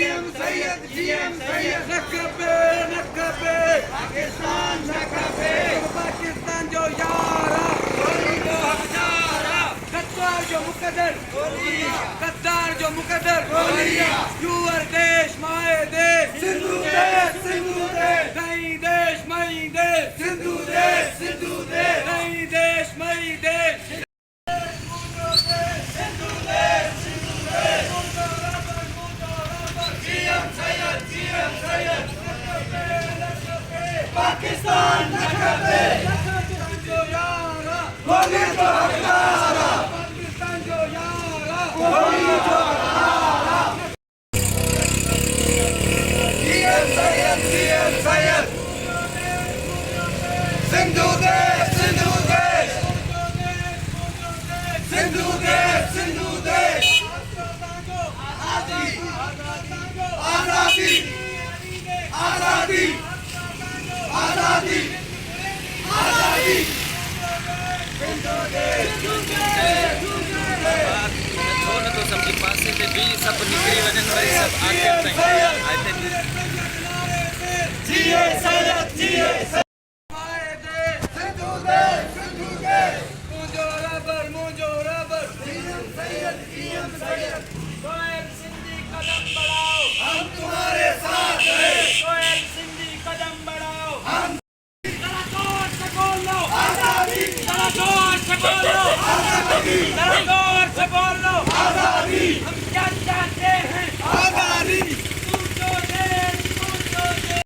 GM Sayyid नकबे नकबे Pakistan जो यारा गोली तो हजारा गद्दार जो मुकद्दर गद्दार जो मुकद्दर यूर देश माए देश सिंधु देश नहीं देश मई देश सिंधु देश नहीं देश मई देश पाकिस्तान नकबे जो यारा गोली तो हजारा पाकिस्तान जो यारा गोली तो हजारा GM Sayyid सिंधु देश आजादी छोड़ तो सबके पास से भी सब निकली वजन पर सब आगे आते जिए सैयद मुझो रबर GM Sayyid सोहेल सिंधी कदम बढ़ाओ हम तुम्हारे साथ हैं सोहेल सिंधी कदम बढ़ाओ हम जोर से बोलो आजादी जोर से बोलो आजादी जोर से बोलो